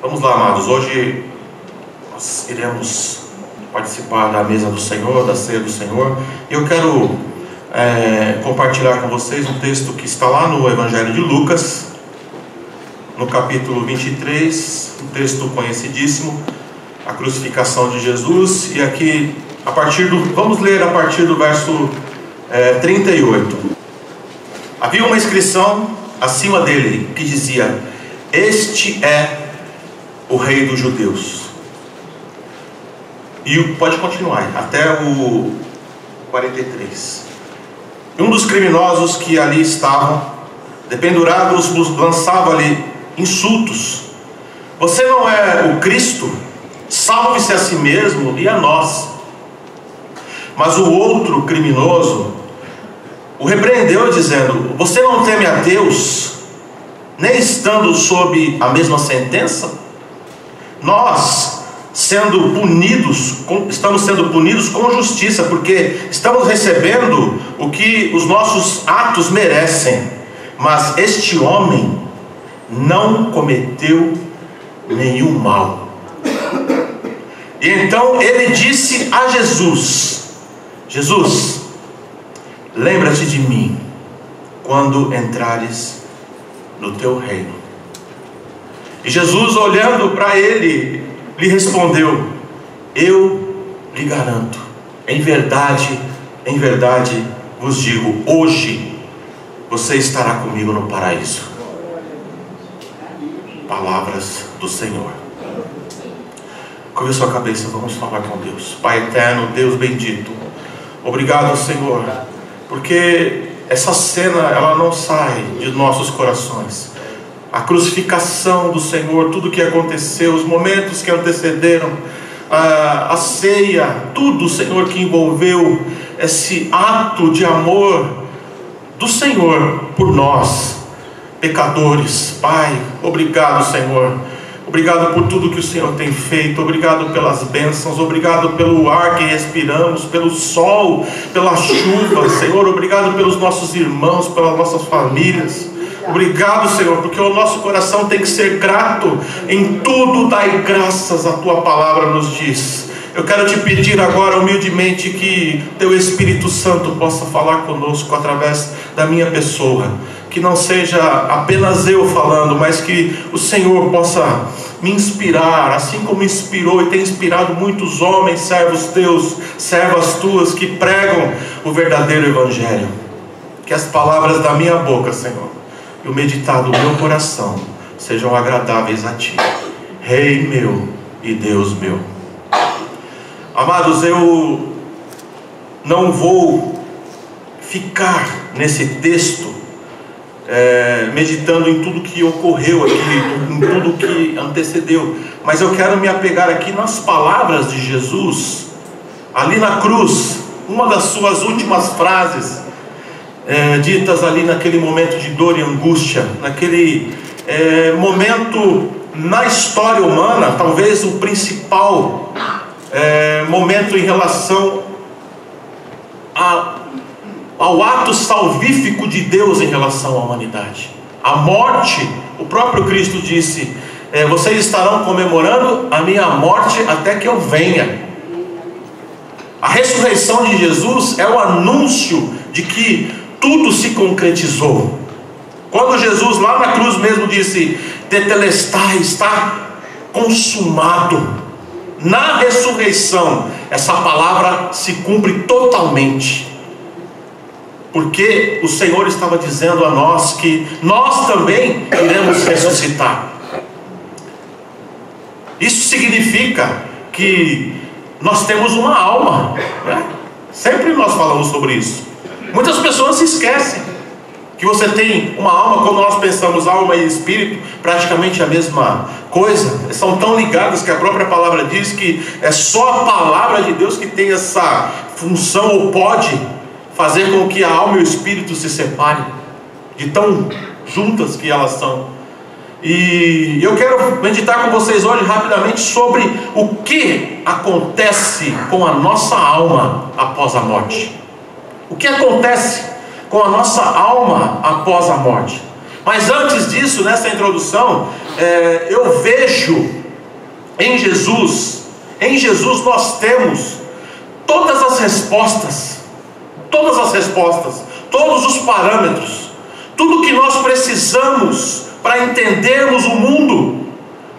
Vamos lá, amados. Hoje nós iremos participar da mesa do Senhor, da ceia do Senhor. E eu quero compartilhar com vocês um texto que está lá no Evangelho de Lucas, no capítulo 23, um texto conhecidíssimo, a crucificação de Jesus. E aqui, vamos ler a partir do verso 38. Havia uma inscrição acima dele que dizia: "Este é o Rei dos Judeus." E pode continuar até o 43. Um dos criminosos que ali estavam, dependurados, lançava-lhe insultos: "Você não é o Cristo? Salve-se a si mesmo e a nós." Mas o outro criminoso o repreendeu, dizendo: "Você não teme a Deus, nem estando sob a mesma sentença? Nós, estamos sendo punidos com justiça, porque estamos recebendo o que os nossos atos merecem. Mas este homem não cometeu nenhum mal." E então ele disse a Jesus: "Jesus, lembra-te de mim quando entrares no teu reino." E Jesus, olhando para ele, lhe respondeu: "Eu lhe garanto, em verdade vos digo, hoje você estará comigo no paraíso." Palavras do Senhor. Curva sua cabeça, vamos falar com Deus. Pai eterno, Deus bendito, obrigado, Senhor, porque essa cena, ela não sai de nossos corações. A crucificação do Senhor, tudo o que aconteceu, os momentos que antecederam, a ceia, tudo, Senhor, que envolveu esse ato de amor do Senhor por nós, pecadores. Pai, obrigado, Senhor. Obrigado por tudo que o Senhor tem feito. Obrigado pelas bênçãos. Obrigado pelo ar que respiramos, pelo sol, pela chuva, Senhor. Obrigado pelos nossos irmãos, pelas nossas famílias. Obrigado, Senhor, porque o nosso coração tem que ser grato. Em tudo dai graças, a Tua palavra nos diz. Eu quero te pedir agora humildemente que Teu Espírito Santo possa falar conosco através da minha pessoa. Que não seja apenas eu falando, mas que o Senhor possa me inspirar, assim como inspirou e tem inspirado muitos homens, servos Teus, servas Tuas, que pregam o verdadeiro Evangelho. Que as palavras da minha boca, Senhor, e o meditar do meu coração sejam agradáveis a Ti, Rei meu e Deus meu. Amados, eu não vou ficar nesse texto meditando em tudo que ocorreu aqui, em tudo que antecedeu, mas eu quero me apegar aqui nas palavras de Jesus, ali na cruz, uma das suas últimas frases, ditas ali naquele momento de dor e angústia, naquele momento na história humana, talvez o principal momento em relação ao ato salvífico de Deus em relação à humanidade. A morte, o próprio Cristo disse: "Vocês estarão comemorando a minha morte até que eu venha." A ressurreição de Jesus é o anúncio de que tudo se concretizou. Quando Jesus lá na cruz mesmo disse: "Tetelestai", está consumado. Na ressurreição, essa palavra se cumpre totalmente. Porque o Senhor estava dizendo a nós que nós também iremos ressuscitar. Isso significa que nós temos uma alma, né? Sempre nós falamos sobre isso. Muitas pessoas se esquecem que você tem uma alma. Quando nós pensamos alma e espírito, praticamente a mesma coisa. São tão ligadas que a própria palavra diz que é só a palavra de Deus que tem essa função, ou pode fazer com que a alma e o espírito se separem, de tão juntas que elas são. E eu quero meditar com vocês hoje rapidamente sobre o que acontece com a nossa alma após a morte. O que acontece com a nossa alma após a morte? Mas antes disso, nessa introdução, eu vejo em Jesus nós temos todas as respostas, todos os parâmetros, tudo que nós precisamos para entendermos o mundo,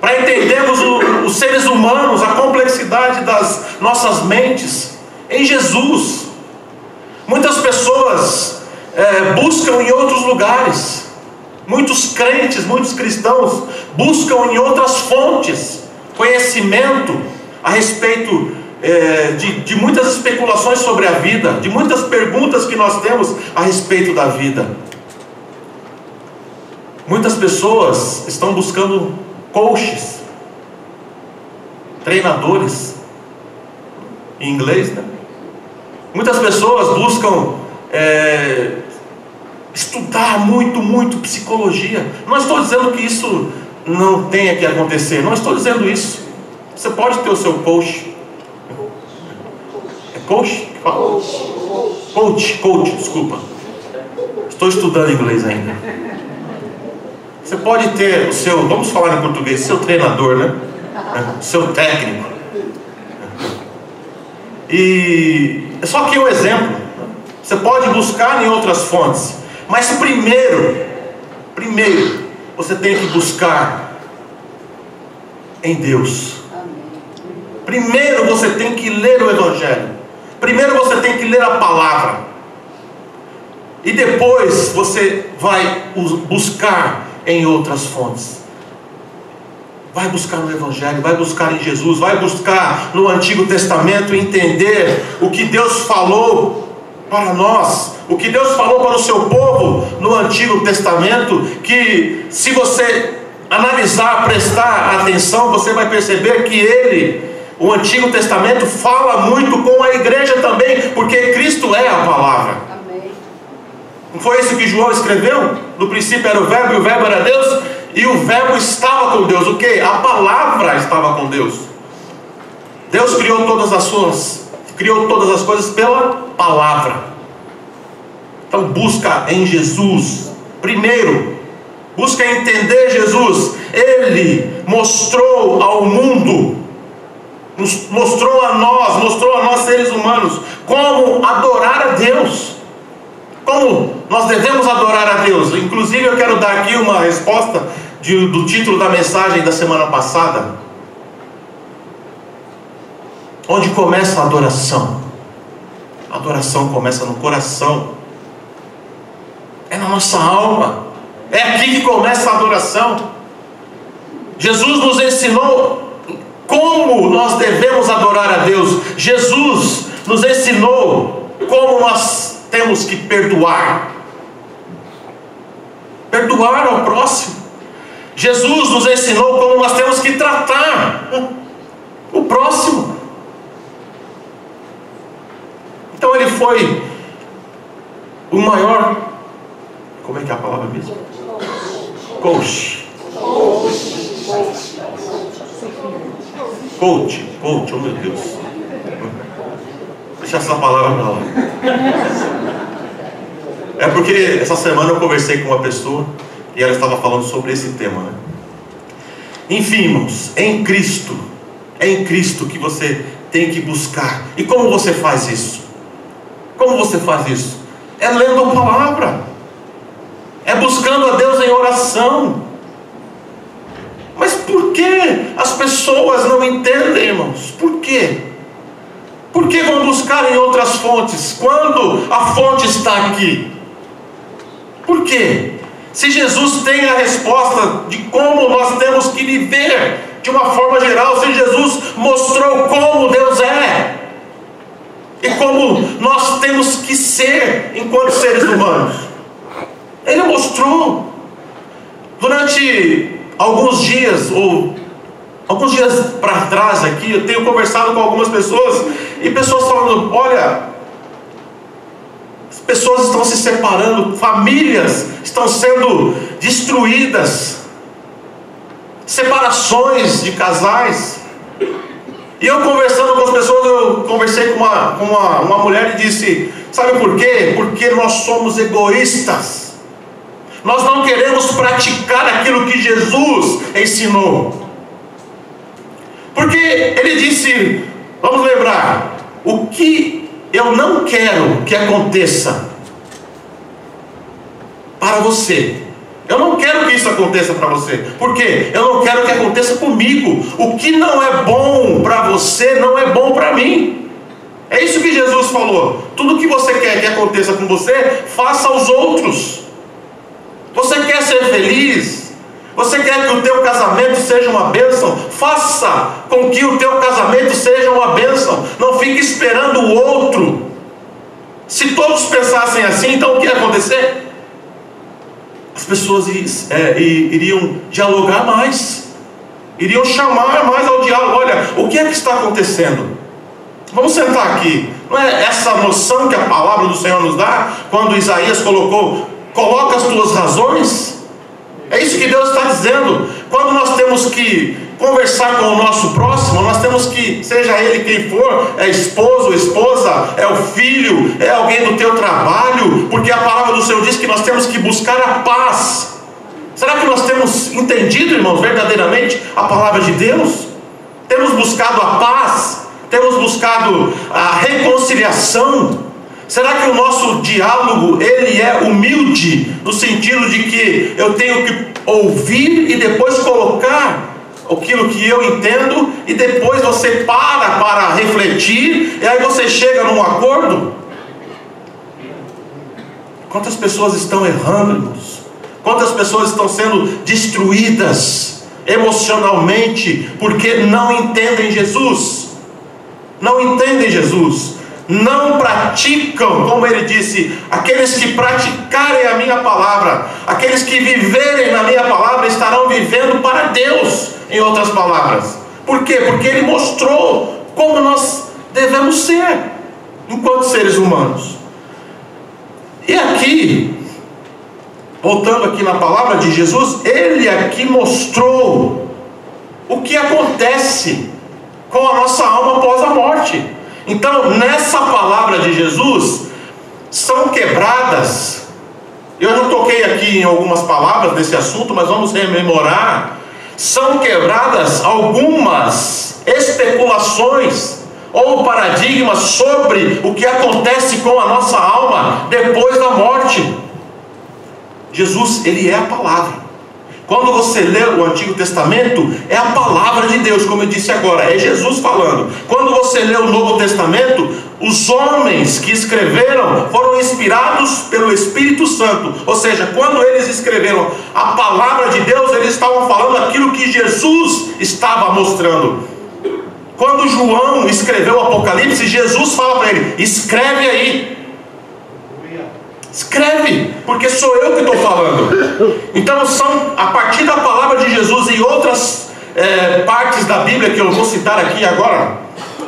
para entendermos os seres humanos, a complexidade das nossas mentes, em Jesus. Muitas pessoas buscam em outros lugares, muitos crentes, muitos cristãos buscam em outras fontes conhecimento a respeito de muitas especulações sobre a vida, de muitas perguntas que nós temos a respeito da vida. Muitas pessoas estão buscando coaches, treinadores, em inglês, né? Muitas pessoas buscam estudar muito psicologia. Não estou dizendo que isso não tenha que acontecer, não estou dizendo isso. Você pode ter o seu coach. É coach? Coach, desculpa. Estou estudando inglês ainda. Você pode ter o seu, vamos falar em português, seu treinador, né? Seu técnico. E é só aqui um exemplo. Você pode buscar em outras fontes, mas primeiro você tem que buscar em Deus. Primeiro você tem que ler o Evangelho. Primeiro você tem que ler a palavra. E depois você vai buscar em outras fontes. Vai buscar no Evangelho, vai buscar em Jesus, vai buscar no Antigo Testamento, entender o que Deus falou para nós, o que Deus falou para o seu povo no Antigo Testamento, que se você analisar, prestar atenção, você vai perceber que o Antigo Testamento fala muito com a igreja também, porque Cristo é a palavra. Amém. Não foi isso que João escreveu? No princípio era o Verbo, e o Verbo era Deus, e o Verbo estava com Deus. O que? A palavra estava com Deus. Deus criou todas as coisas pela palavra. Então busca em Jesus. Primeiro, busca entender Jesus. Ele mostrou ao mundo, mostrou a nós seres humanos, como adorar a Deus, como nós devemos adorar a Deus. Inclusive eu quero dar aqui uma resposta do título da mensagem da semana passada. Onde começa a adoração? A adoração começa no coração, é na nossa alma, é aqui que começa a adoração. Jesus nos ensinou como nós devemos adorar a Deus. Jesus nos ensinou como nós temos que perdoar ao próximo. Jesus nos ensinou como nós temos que tratar o próximo. Então ele foi o maior, como é que é a palavra mesmo? Coach, oh meu Deus, deixa essa palavra pra lá. É porque essa semana eu conversei com uma pessoa e ela estava falando sobre esse tema, né? Enfim, irmãos, é em Cristo que você tem que buscar. E como você faz isso? Como você faz isso? É lendo a palavra, é buscando a Deus em oração. Mas por que as pessoas não entendem, irmãos? Por quê? Por que vão buscar em outras fontes, quando a fonte está aqui? Por quê? Se Jesus tem a resposta de como nós temos que viver de uma forma geral, se Jesus mostrou como Deus é e como nós temos que ser enquanto seres humanos, Ele mostrou. Durante alguns dias para trás aqui, eu tenho conversado com algumas pessoas, e pessoas falando: olha, as pessoas estão se separando, famílias estão sendo destruídas, separações de casais. E eu conversando com as pessoas, eu conversei com uma mulher e disse: sabe por quê? Porque nós somos egoístas. Nós não queremos praticar aquilo que Jesus ensinou. Porque ele disse, vamos lembrar, o que eu não quero que aconteça para você. Eu não quero que isso aconteça para você. Por quê? Eu não quero que aconteça comigo. O que não é bom para você não é bom para mim. É isso que Jesus falou. Tudo que você quer que aconteça com você, faça aos outros. Você quer ser feliz? Você quer que o teu casamento seja uma bênção? Faça com que o teu casamento seja uma bênção. Não fique esperando o outro. Se todos pensassem assim, então o que ia acontecer? As pessoas iriam dialogar mais, iriam chamar mais ao diálogo. Olha, o que é que está acontecendo? Vamos sentar aqui. Não é essa noção que a palavra do Senhor nos dá, quando Isaías coloca as tuas razões? É isso que Deus está dizendo. Quando nós temos que conversar com o nosso próximo, nós temos que, seja ele quem for, é esposo, esposa, é o filho, é alguém do teu trabalho, porque a palavra do Senhor diz que nós temos que buscar a paz. Será que nós temos entendido, irmãos, verdadeiramente a palavra de Deus? Temos buscado a paz? Temos buscado a reconciliação? Será que o nosso diálogo, ele é humilde, no sentido de que eu tenho que ouvir e depois colocar aquilo que eu entendo, e depois você para refletir, e aí você chega num acordo? Quantas pessoas estão errando, irmãos? Quantas pessoas estão sendo destruídas emocionalmente, porque não entendem Jesus? Não entendem Jesus, não praticam, como ele disse, aqueles que praticarem a minha palavra, aqueles que viverem na minha palavra, estarão vivendo para Deus, em outras palavras. Por quê? Porque ele mostrou como nós devemos ser, enquanto seres humanos. E aqui, voltando aqui na palavra de Jesus, ele aqui mostrou o que acontece com a nossa alma após a morte. Então, nessa palavra de Jesus, são quebradas. Eu já toquei aqui em algumas palavras desse assunto, mas vamos rememorar. São quebradas algumas especulações ou paradigmas sobre o que acontece com a nossa alma depois da morte. Jesus, ele é a palavra. Quando você lê o Antigo Testamento, é a palavra de Deus, como eu disse agora, é Jesus falando. Quando você lê o Novo Testamento, os homens que escreveram foram inspirados pelo Espírito Santo. Ou seja, quando eles escreveram a palavra de Deus, eles estavam falando aquilo que Jesus estava mostrando. Quando João escreveu o Apocalipse, Jesus fala para ele: escreve aí. Escreve, porque sou eu que estou falando. Então são, a partir da palavra de Jesus e outras partes da Bíblia que eu vou citar aqui agora,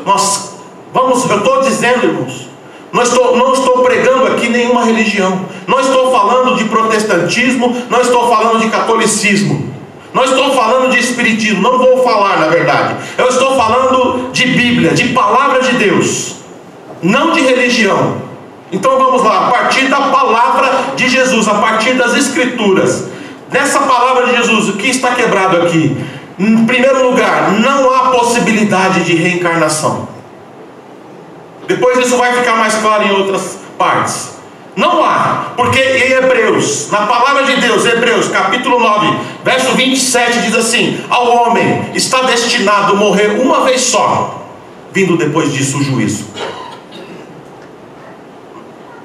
eu estou dizendo, irmãos, não estou pregando aqui nenhuma religião, não estou falando de protestantismo, não estou falando de catolicismo, não estou falando de espiritismo, não vou falar, na verdade. Eu estou falando de Bíblia, de palavra de Deus, não de religião. Então vamos lá, a partir da palavra de Jesus, a partir das Escrituras. Nessa palavra de Jesus, o que está quebrado aqui? Em primeiro lugar, não há possibilidade de reencarnação. Depois isso vai ficar mais claro em outras partes. Não há, porque em Hebreus, na palavra de Deus, Hebreus capítulo 9, verso 27 diz assim: ao homem está destinado a morrer uma vez só, vindo depois disso o juízo.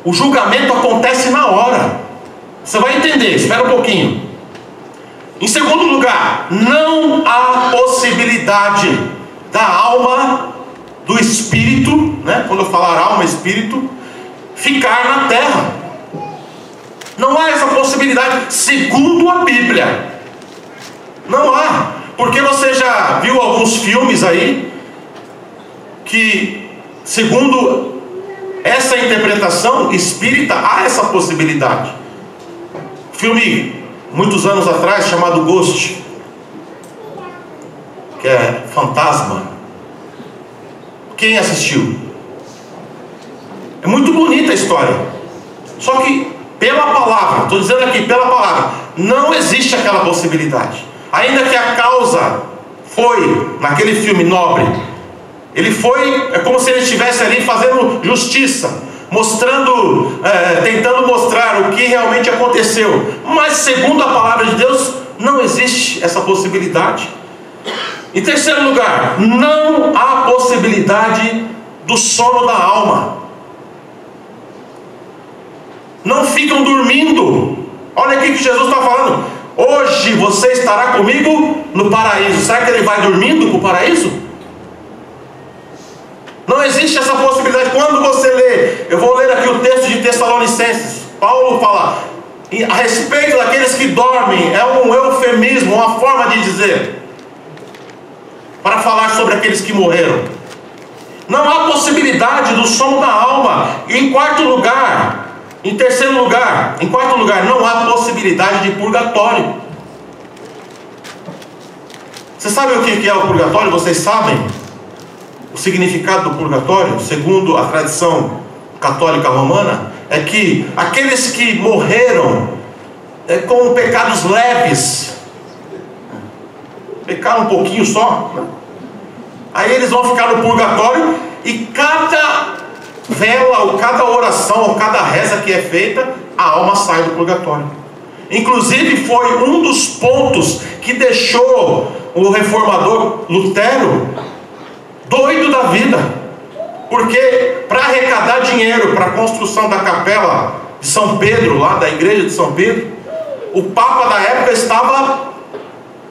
O julgamento acontece na hora. Você vai entender, espera um pouquinho. Em segundo lugar, não há possibilidade da alma, do espírito, né? Quando eu falar alma, espírito, ficar na terra. Não há essa possibilidade, segundo a Bíblia. Não há. Porque você já viu alguns filmes aí que, segundo essa interpretação espírita, há essa possibilidade. Filme, muitos anos atrás, chamado Ghost, que é fantasma. Quem assistiu? É muito bonita a história. Só que pela palavra, estou dizendo aqui, pela palavra, não existe aquela possibilidade. Ainda que a causa foi, naquele filme, nobre, ele foi, é como se ele estivesse ali fazendo justiça, mostrando, tentando mostrar o que realmente aconteceu. Mas segundo a palavra de Deus, não existe essa possibilidade. Em terceiro lugar, não há possibilidade do sono da alma. Não ficam dormindo. Olha aqui que Jesus está falando: hoje você estará comigo no paraíso. Será que ele vai dormindo para o paraíso? Não existe essa possibilidade. Quando você lê, eu vou ler aqui o texto de Tessalonicenses. Paulo fala a respeito daqueles que dormem, é um eufemismo, uma forma de dizer, para falar sobre aqueles que morreram. Não há possibilidade do sono da alma. E em quarto lugar, em quarto lugar, não há possibilidade de purgatório. Você sabe o que é o purgatório? Vocês sabem o significado do purgatório? Segundo a tradição católica romana, é que aqueles que morreram com pecados leves, pecaram um pouquinho só, né? Aí eles vão ficar no purgatório, e cada vela, ou cada oração, ou cada reza que é feita, a alma sai do purgatório. Inclusive foi um dos pontos que deixou o reformador Lutero doido da vida, porque para arrecadar dinheiro para a construção da capela de São Pedro, lá da igreja de São Pedro, o Papa da época estava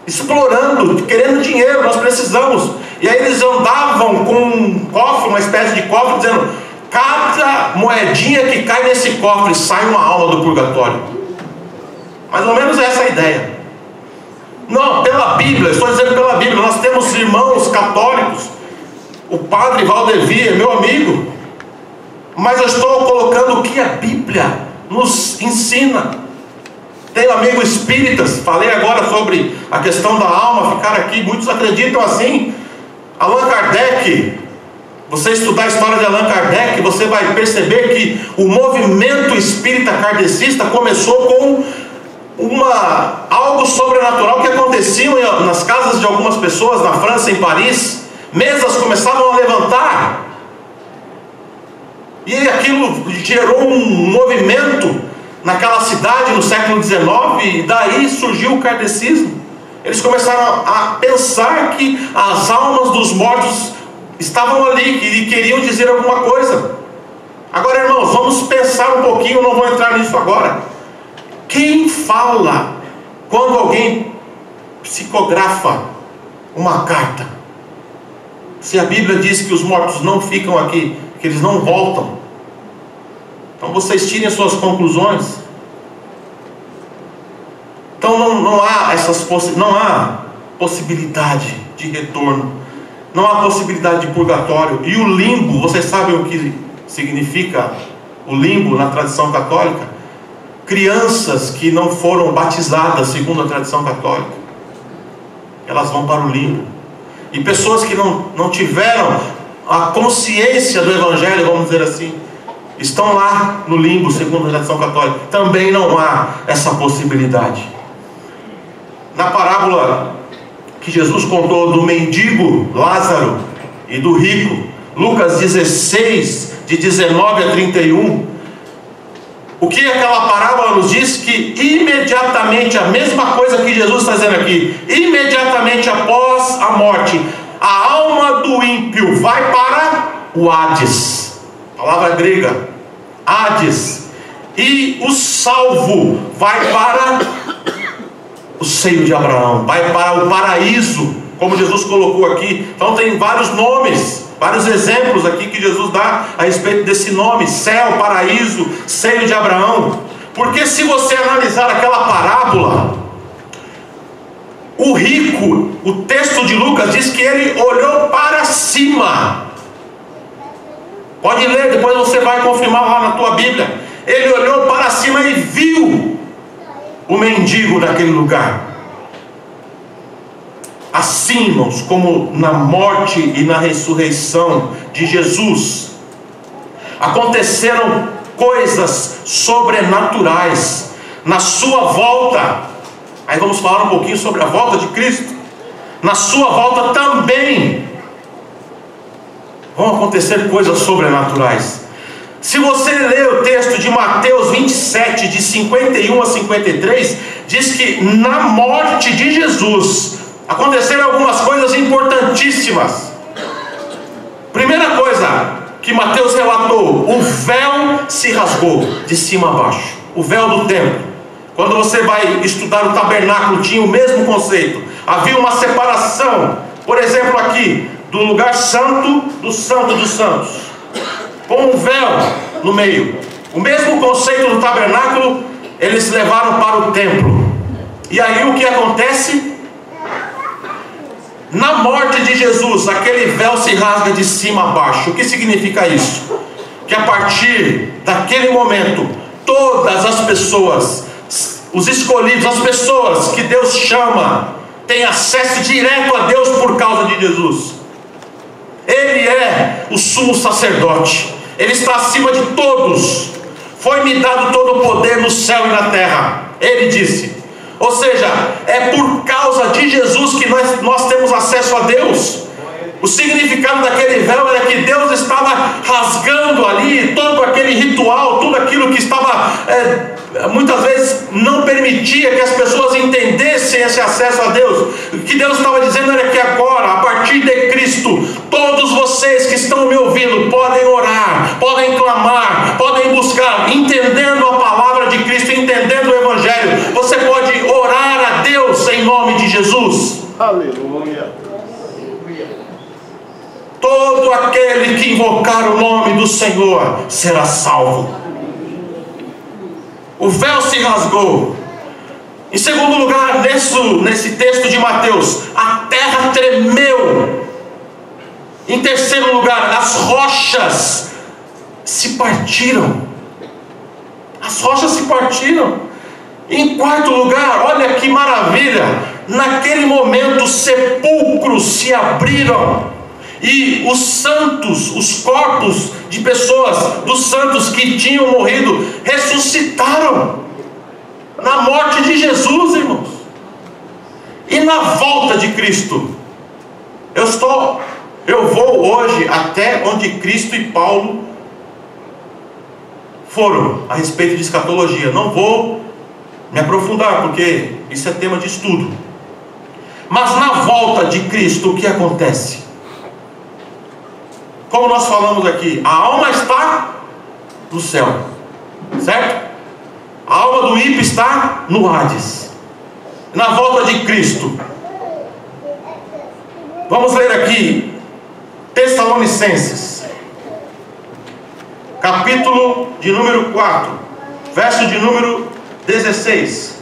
explorando, querendo dinheiro, nós precisamos. E aí eles andavam com um cofre, uma espécie de cofre, dizendo: cada moedinha que cai nesse cofre sai uma alma do purgatório. Mais ou menos essa é a ideia. Não, pela Bíblia, estou dizendo pela Bíblia. Nós temos irmãos católicos, o padre Valdevia, meu amigo, mas eu estou colocando o que a Bíblia nos ensina. Tenho amigos espíritas, falei agora sobre a questão da alma ficar aqui, muitos acreditam assim. Allan Kardec, você estudar a história de Allan Kardec, você vai perceber que o movimento espírita kardecista começou com algo sobrenatural que acontecia nas casas de algumas pessoas na França, em Paris. Mesas começavam a levantar, e aquilo gerou um movimento naquela cidade no século XIX, e daí surgiu o kardecismo. Eles começaram a pensar que as almas dos mortos estavam ali e queriam dizer alguma coisa. Agora, irmãos, vamos pensar um pouquinho, não vou entrar nisso agora. Quem fala quando alguém psicografa uma carta? Se a Bíblia diz que os mortos não ficam aqui, que eles não voltam, então vocês tirem as suas conclusões. Então não há possibilidade de retorno, não há possibilidade de purgatório. E o limbo, vocês sabem o que significa o limbo na tradição católica? Crianças que não foram batizadas segundo a tradição católica, elas vão para o limbo. E pessoas que não tiveram a consciência do Evangelho, vamos dizer assim, estão lá no limbo segundo a tradição católica. Também não há essa possibilidade. Na parábola que Jesus contou do mendigo Lázaro e do rico, Lucas 16, de 19 a 31, o que aquela parábola nos diz? Que imediatamente, a mesma coisa que Jesus está dizendo aqui, imediatamente após a morte, a alma do ímpio vai para o Hades, palavra grega, Hades, e o salvo vai para o seio de Abraão, vai para o paraíso, como Jesus colocou aqui. Então tem vários nomes, vários exemplos aqui que Jesus dá a respeito desse nome: céu, paraíso, seio de Abraão. Porque se você analisar aquela parábola, o rico, o texto de Lucas diz que ele olhou para cima. Pode ler, depois você vai confirmar lá na tua Bíblia. Ele olhou para cima e viu o mendigo naquele lugar. Assim, irmãos, como na morte e na ressurreição de Jesus, aconteceram coisas sobrenaturais na sua volta. Aí vamos falar um pouquinho sobre a volta de Cristo. Na sua volta também vão acontecer coisas sobrenaturais. Se você ler o texto de Mateus 27, de 51 a 53, diz que na morte de Jesus aconteceram algumas coisas importantíssimas. Primeira coisa que Mateus relatou: o véu se rasgou de cima a baixo. O véu do templo. Quando você vai estudar o tabernáculo, tinha o mesmo conceito. Havia uma separação, por exemplo aqui, do lugar santo do santo dos santos, com um véu no meio. O mesmo conceito do tabernáculo eles levaram para o templo. E aí o que acontece? Na morte de Jesus, aquele véu se rasga de cima a baixo. O que significa isso? Que a partir daquele momento, todas as pessoas, os escolhidos, as pessoas que Deus chama, têm acesso direto a Deus por causa de Jesus. Ele é o sumo sacerdote. Ele está acima de todos. Foi-me dado todo o poder no céu e na terra, ele disse. Ou seja, é por causa de Jesus que nós temos acesso a Deus. O significado daquele véu era que Deus estava rasgando ali todo aquele ritual, tudo aquilo que estava, muitas vezes não permitia que as pessoas entendessem esse acesso a Deus. O que Deus estava dizendo era que agora, a partir de Cristo, todos vocês que estão me ouvindo podem orar, podem clamar, podem buscar, entendendo a palavra de Cristo, entendendo o Evangelho. Você pode orar a Deus em nome de Jesus. Aleluia. Todo aquele que invocar o nome do Senhor será salvo. O véu se rasgou. Em segundo lugar, nesse texto de Mateus, a terra tremeu. Em terceiro lugar, as rochas se partiram. As rochas se partiram. Em quarto lugar, olha que maravilha, naquele momento os sepulcros se abriram. E os santos, os corpos de pessoas, dos santos que tinham morrido, ressuscitaram na morte de Jesus, irmãos. E na volta de Cristo, eu vou hoje até onde Cristo e Paulo foram a respeito de escatologia. Não vou me aprofundar, porque isso é tema de estudo. Mas na volta de Cristo, o que acontece? Como nós falamos aqui, a alma está no céu, certo? A alma do ímpio está no Hades. Na volta de Cristo, vamos ler aqui Tessalonicenses, capítulo de número 4, verso de número 16.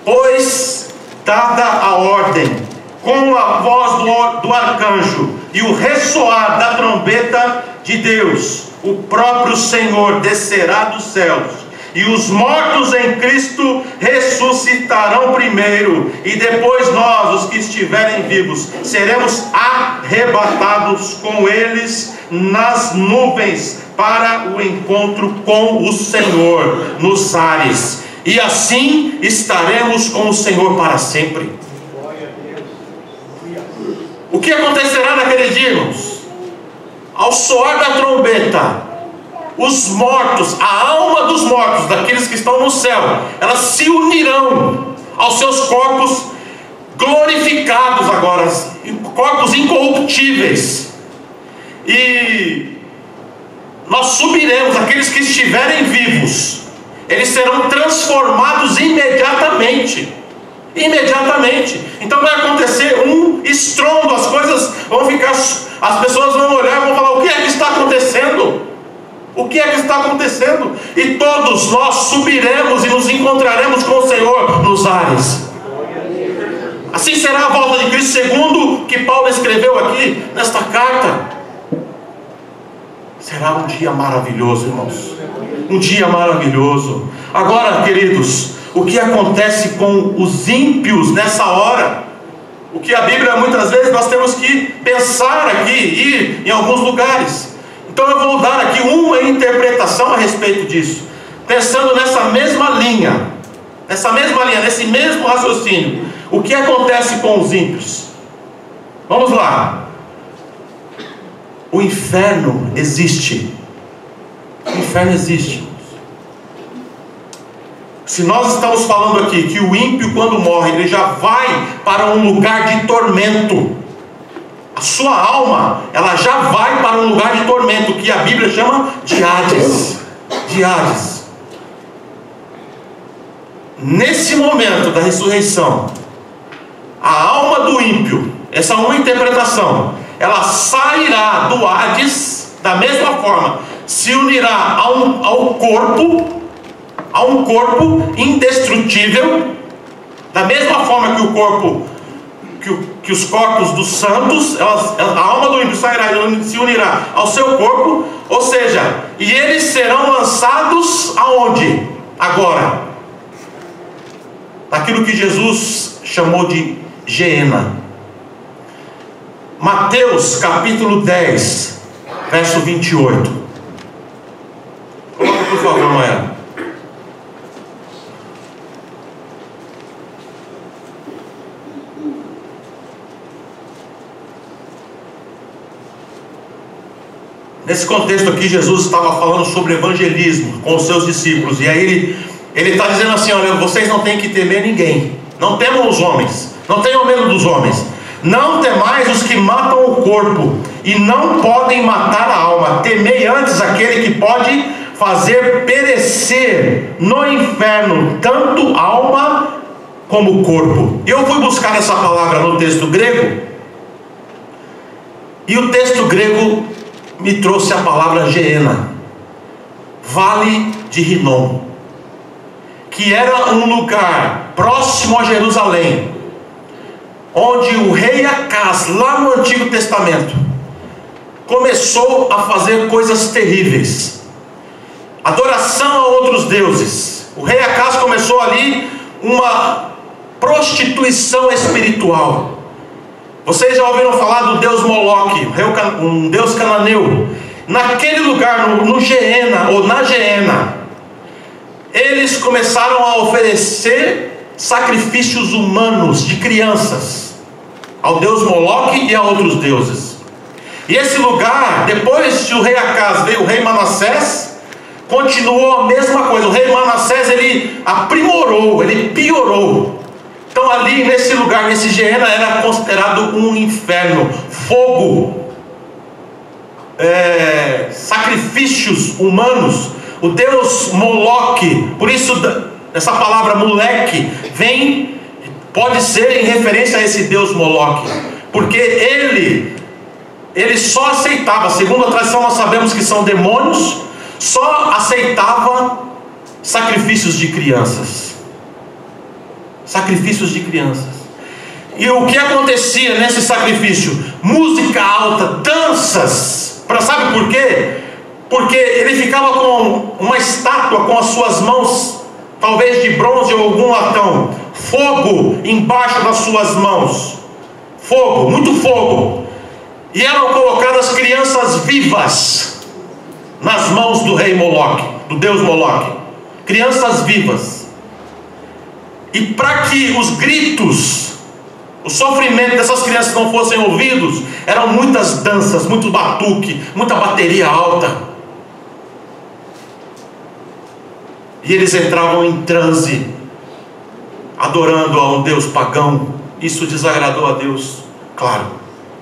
Pois dada a ordem, com a voz do arcanjo e o ressoar da trombeta de Deus, o próprio Senhor descerá dos céus, e os mortos em Cristo ressuscitarão primeiro, e depois nós, os que estiverem vivos, seremos arrebatados com eles nas nuvens para o encontro com o Senhor nos ares, e assim estaremos com o Senhor para sempre. O que acontecerá naquele dia, irmãos? Ao soar da trombeta, os mortos, a alma dos mortos, daqueles que estão no céu, elas se unirão aos seus corpos glorificados agora, corpos incorruptíveis. E nós subiremos, aqueles que estiverem vivos, eles serão transformados imediatamente. Imediatamente. Então vai acontecer um estrondo, as coisas vão ficar, as pessoas vão olhar e vão falar: o que é que está acontecendo? O que é que está acontecendo? E todos nós subiremos e nos encontraremos com o Senhor nos ares. Assim será a volta de Cristo, segundo o que Paulo escreveu aqui nesta carta. Será um dia maravilhoso, irmãos. Um dia maravilhoso. Agora, queridos, o que acontece com os ímpios nessa hora? O que a Bíblia, muitas vezes, nós temos que pensar aqui, ir em alguns lugares. Então eu vou dar aqui uma interpretação a respeito disso, pensando nessa mesma linha, nesse mesmo raciocínio. O que acontece com os ímpios? Vamos lá. O inferno existe. O inferno existe. Se nós estamos falando aqui que o ímpio, quando morre, ele já vai para um lugar de tormento. A sua alma, ela já vai para um lugar de tormento, que a Bíblia chama de Hades. De Hades. Nesse momento da ressurreição, a alma do ímpio, essa é uma interpretação, ela sairá do Hades da mesma forma, se unirá a um corpo indestrutível, da mesma forma que o corpo, que os corpos dos santos, a alma do ímpio sairá e se unirá ao seu corpo, ou seja, e eles serão lançados aonde? Agora, naquilo que Jesus chamou de Geena. Mateus capítulo 10, verso 28. Coloca por favor, Noé. Nesse contexto aqui, Jesus estava falando sobre evangelismo com os seus discípulos. E aí ele está dizendo assim: olha, vocês não têm que temer ninguém. Não temam os homens. Não tenham medo dos homens. Não temais os que matam o corpo e não podem matar a alma. Temei antes aquele que pode fazer perecer no inferno tanto alma como corpo. Eu fui buscar essa palavra no texto grego, e o texto grego me trouxe a palavra Geena, Vale de Rinom, que era um lugar próximo a Jerusalém, onde o rei Acás, lá no Antigo Testamento, começou a fazer coisas terríveis, adoração a outros deuses. O rei Acás começou ali uma prostituição espiritual. Vocês já ouviram falar do deus Moloque, um deus cananeu? Naquele lugar, no Geena, ou na Geena, eles começaram a oferecer sacrifícios humanos de crianças ao deus Moloque e a outros deuses. E esse lugar, depois que o rei Acás veio o rei Manassés, continuou a mesma coisa. O rei Manassés, ele aprimorou, ele piorou. Então ali nesse lugar, nesse Geena, era considerado um inferno, fogo, sacrifícios humanos. O deus Moloque, por isso essa palavra moleque pode ser em referência a esse deus Moloque, porque ele só aceitava, segundo a tradição nós sabemos que são demônios, só aceitava sacrifícios de crianças. Sacrifícios de crianças. E o que acontecia nesse sacrifício? Música alta, danças. Sabe por quê? Porque ele ficava com uma estátua com as suas mãos, talvez de bronze ou algum latão, fogo embaixo das suas mãos, fogo, muito fogo, e eram colocadas crianças vivas nas mãos do rei Moloque, do deus Moloque, crianças vivas. E para que os gritos, o sofrimento dessas crianças não fossem ouvidos, eram muitas danças, muito batuque, muita bateria alta. E eles entravam em transe, adorando a um deus pagão. Isso desagradou a Deus, claro,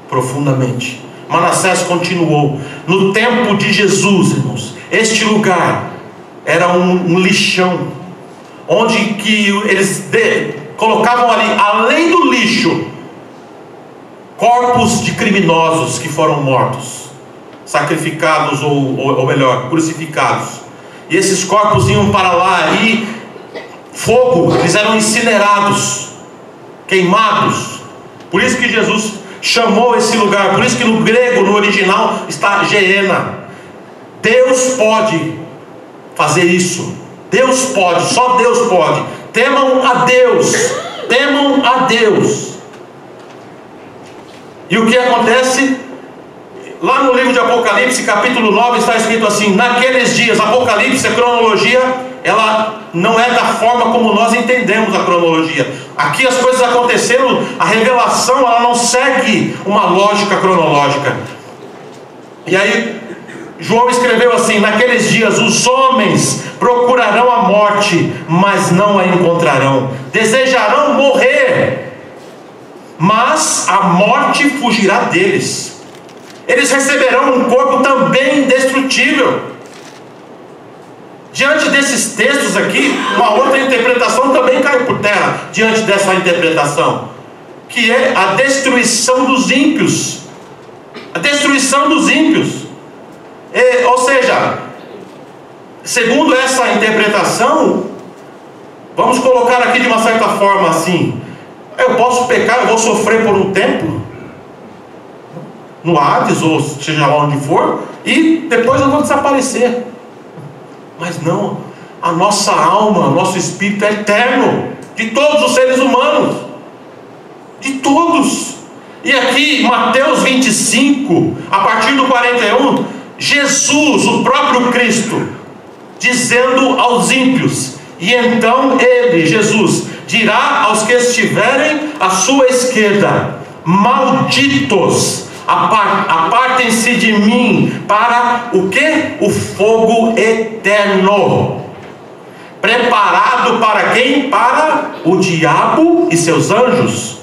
profundamente. Manassés continuou. No tempo de Jesus, irmãos, este lugar era um lixão, onde que eles colocavam ali, além do lixo, corpos de criminosos que foram mortos, sacrificados, ou melhor, crucificados. E esses corpos iam para lá e fogo, eles eram incinerados, queimados. Por isso que Jesus chamou esse lugar, por isso que no grego, no original, está Geena. Deus pode fazer isso. Deus pode, só Deus pode. Temam a Deus, temam a Deus. E o que acontece? lá no livro de Apocalipse, capítulo 9, está escrito assim: naqueles dias. Apocalipse, a cronologia, ela não é da forma como nós entendemos a cronologia. Aqui as coisas aconteceram, a revelação ela não segue uma lógica cronológica. E aí João escreveu assim: naqueles dias os homens procurarão a morte, mas não a encontrarão. Desejarão morrer, mas a morte fugirá deles. Eles receberão um corpo também indestrutível. Diante desses textos aqui, uma outra interpretação também cai por terra, diante dessa interpretação, que é a destruição dos ímpios. A destruição dos ímpios. Ou seja, segundo essa interpretação, vamos colocar aqui de uma certa forma assim: eu posso pecar, eu vou sofrer por um tempo, no Hades, ou seja lá onde for, e depois eu vou desaparecer. Mas não, a nossa alma, o nosso espírito é eterno, de todos os seres humanos, de todos. E aqui, Mateus 25, a partir do 41, Jesus, o próprio Cristo, dizendo aos ímpios: e então ele, Jesus, dirá aos que estiverem à sua esquerda: malditos, apartem-se de mim para o que? O fogo eterno, preparado para quem? Para o diabo e seus anjos.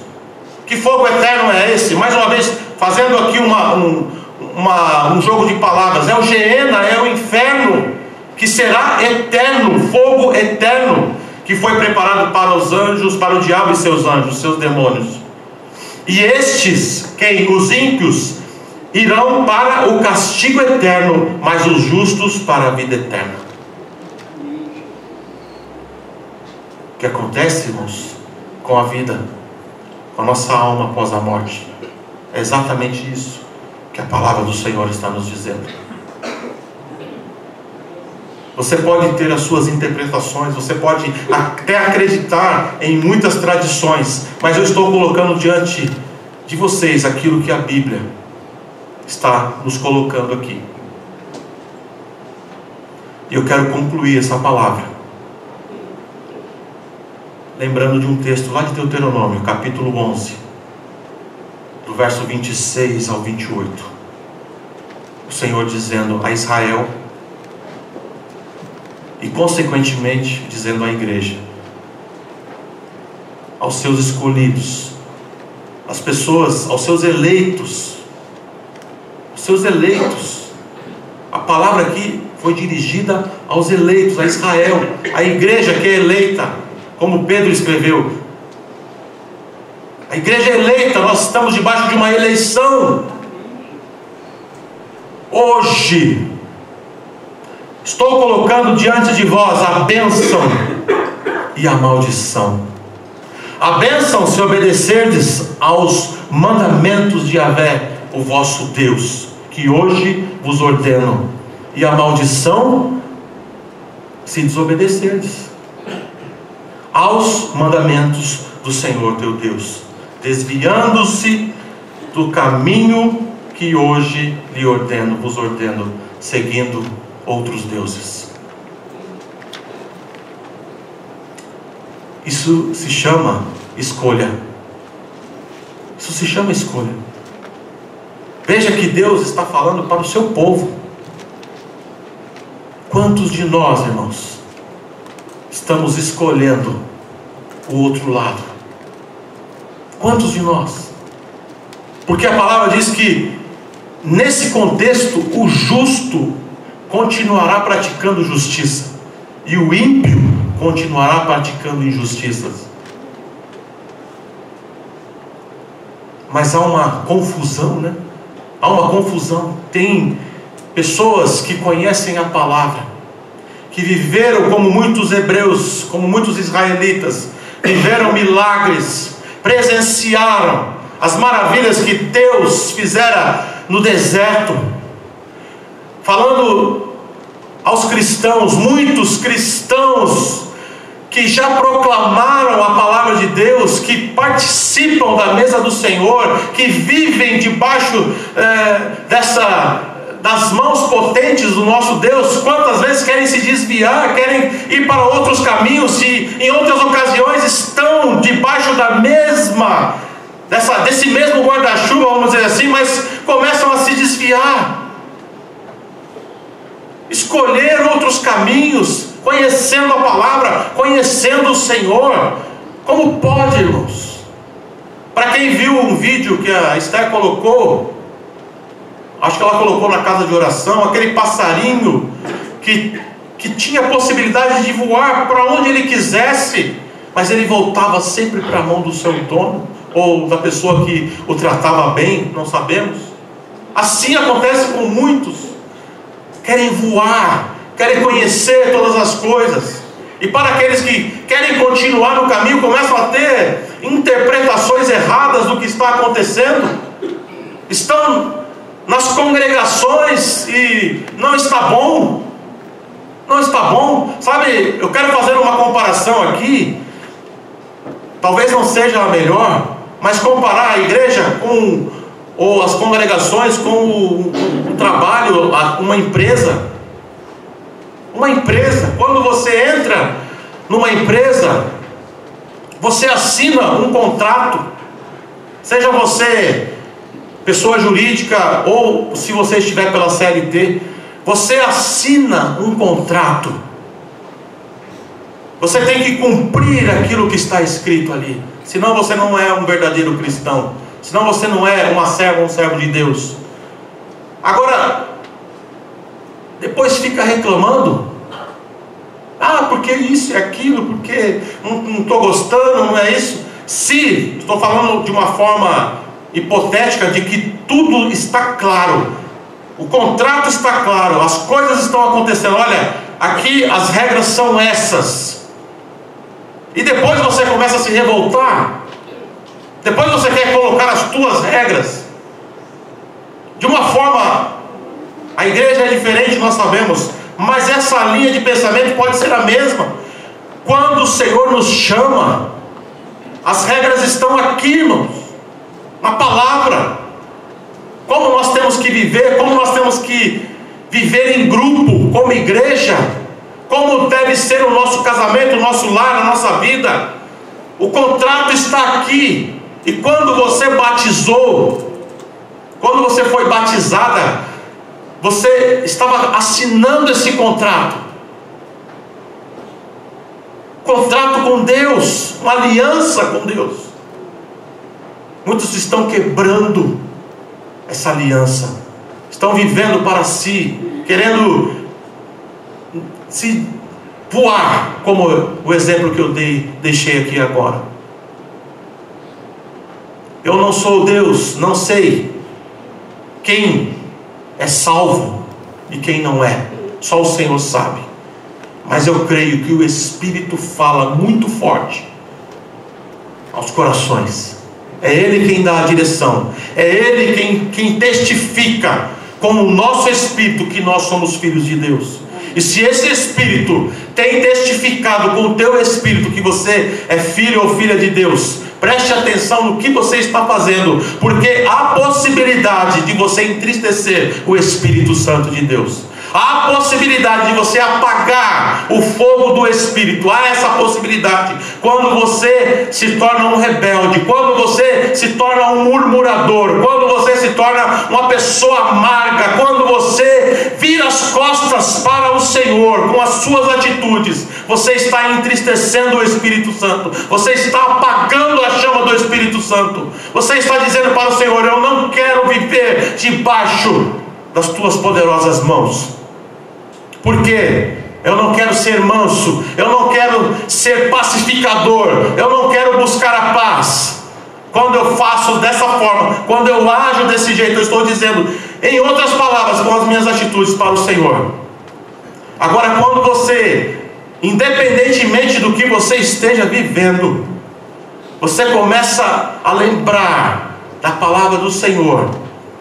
Que fogo eterno é esse? Mais uma vez, fazendo aqui um jogo de palavras: é o Geena, é o inferno, que será eterno, fogo eterno, que foi preparado para os anjos, para o diabo e seus anjos, seus demônios. E estes, quem? Os ímpios, irão para o castigo eterno, mas os justos para a vida eterna. O que acontece, irmãos, com a vida, com a nossa alma após a morte, é exatamente isso que a palavra do Senhor está nos dizendo. Você pode ter as suas interpretações, você pode até acreditar em muitas tradições, mas eu estou colocando diante de vocês aquilo que a Bíblia está nos colocando aqui. E eu quero concluir essa palavra lembrando de um texto lá de Deuteronômio, capítulo 11, do verso 26 ao 28. O Senhor dizendo a Israel, e consequentemente dizendo à igreja, aos seus escolhidos, às pessoas, aos seus eleitos. Os seus eleitos. A palavra aqui foi dirigida aos eleitos, a Israel, a igreja que é eleita, como Pedro escreveu. A igreja é eleita, nós estamos debaixo de uma eleição. Hoje estou colocando diante de vós a bênção e a maldição. A bênção, se obedecerdes aos mandamentos de Yahvé, o vosso Deus, que hoje vos ordeno. E a maldição, se desobedecerdes aos mandamentos do Senhor teu Deus, desviando-se do caminho que hoje lhe ordeno, vos ordeno, seguindo outros deuses. Isso se chama escolha. Isso se chama escolha. Veja que Deus está falando para o seu povo. Quantos de nós, irmãos, estamos escolhendo o outro lado? Quantos de nós? Porque a palavra diz que nesse contexto o justo continuará praticando justiça e o ímpio continuará praticando injustiças. Mas há uma confusão, né? Há uma confusão. Tem pessoas que conhecem a palavra, que viveram como muitos hebreus, como muitos israelitas, viveram milagres, presenciaram as maravilhas que Deus fizera no deserto. Falando aos cristãos, muitos cristãos que já proclamaram a palavra de Deus, que participam da mesa do Senhor, que vivem debaixo das mãos potentes do nosso Deus, quantas vezes querem se desviar, querem ir para outros caminhos, e em outras ocasiões estão debaixo desse mesmo guarda-chuva, vamos dizer assim, mas começam a se desviar, escolher outros caminhos, conhecendo a palavra, conhecendo o Senhor. Como pode, irmãos? Para quem viu um vídeo que a Esther colocou, acho que ela colocou na casa de oração, aquele passarinho que tinha a possibilidade de voar para onde ele quisesse, mas ele voltava sempre para a mão do seu dono, ou da pessoa que o tratava bem, não sabemos. Assim acontece com muitos, querem voar, querem conhecer todas as coisas, e para aqueles que querem continuar no caminho, começam a ter interpretações erradas do que está acontecendo, estão nas congregações e não está bom, sabe? Eu quero fazer uma comparação aqui, talvez não seja a melhor, mas comparar a igreja ou as congregações com o trabalho, uma empresa. Quando você entra numa empresa, você assina um contrato, seja você pessoa jurídica ou se você estiver pela CLT, você assina um contrato, você tem que cumprir aquilo que está escrito ali, senão você não é um verdadeiro cristão, senão você não é uma serva, um servo de Deus. Agora, depois fica reclamando, porque isso e aquilo, porque não estou gostando, não é isso. Se, estou falando de uma forma hipotética, de que tudo está claro, o contrato está claro, as coisas estão acontecendo, olha, aqui as regras são essas, e depois você começa a se revoltar, depois você quer colocar as tuas regras, de uma forma, a igreja é diferente, nós sabemos, mas essa linha de pensamento pode ser a mesma. Quando o Senhor nos chama, as regras estão aqui, irmãos, na palavra, como nós temos que viver, como nós temos que viver em grupo, como igreja, como deve ser o nosso casamento, o nosso lar, a nossa vida. O contrato está aqui. E quando você batizou, quando você foi batizada, você estava assinando esse contrato com Deus, uma aliança com Deus. Muitos estão quebrando essa aliança, estão vivendo para si, querendo se voar, como o exemplo que eu deixei aqui agora. Eu não sou Deus, não sei quem é salvo e quem não é, só o Senhor sabe, mas eu creio que o Espírito fala muito forte aos corações. É Ele quem dá a direção, é Ele quem testifica com o nosso Espírito que nós somos filhos de Deus. E se esse Espírito tem testificado com o teu Espírito que você é filho ou filha de Deus, preste atenção no que você está fazendo, porque há possibilidade de você entristecer o Espírito Santo de Deus. Há a possibilidade de você apagar o fogo do Espírito. Há essa possibilidade quando você se torna um rebelde, quando você se torna um murmurador, quando você se torna uma pessoa amarga, quando você vira as costas para o Senhor com as suas atitudes. Você está entristecendo o Espírito Santo, você está apagando a chama do Espírito Santo. Você está dizendo para o Senhor: eu não quero viver debaixo das tuas poderosas mãos, porque eu não quero ser manso, eu não quero ser pacificador, eu não quero buscar a paz. Quando eu faço dessa forma, quando eu ajo desse jeito, eu estou dizendo, em outras palavras, com as minhas atitudes para o Senhor. Agora, quando você, independentemente do que você esteja vivendo, você começa a lembrar da palavra do Senhor,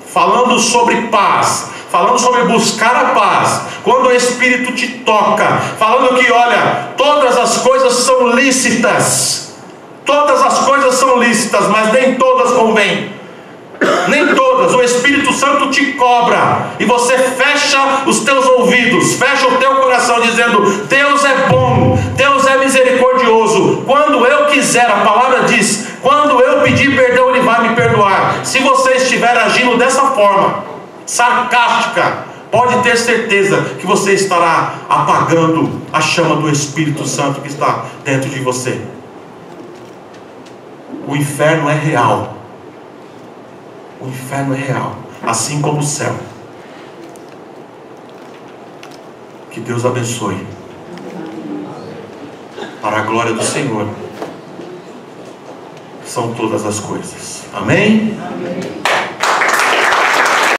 falando sobre paz, falando sobre buscar a paz, quando o Espírito te toca, falando que, olha, todas as coisas são lícitas, todas as coisas são lícitas, mas nem todas convêm, nem todas. O Espírito Santo te cobra, e você fecha os teus ouvidos, fecha o teu coração, dizendo: Deus é bom, Deus é misericordioso, quando eu quiser, a palavra diz, quando eu pedir perdão, Ele vai me perdoar. Se você estiver agindo dessa forma sarcástica, pode ter certeza que você estará apagando a chama do Espírito Santo que está dentro de você. O inferno é real. O inferno é real, assim como o céu. Que Deus abençoe, para a glória do Senhor são todas as coisas. Amém? Amém.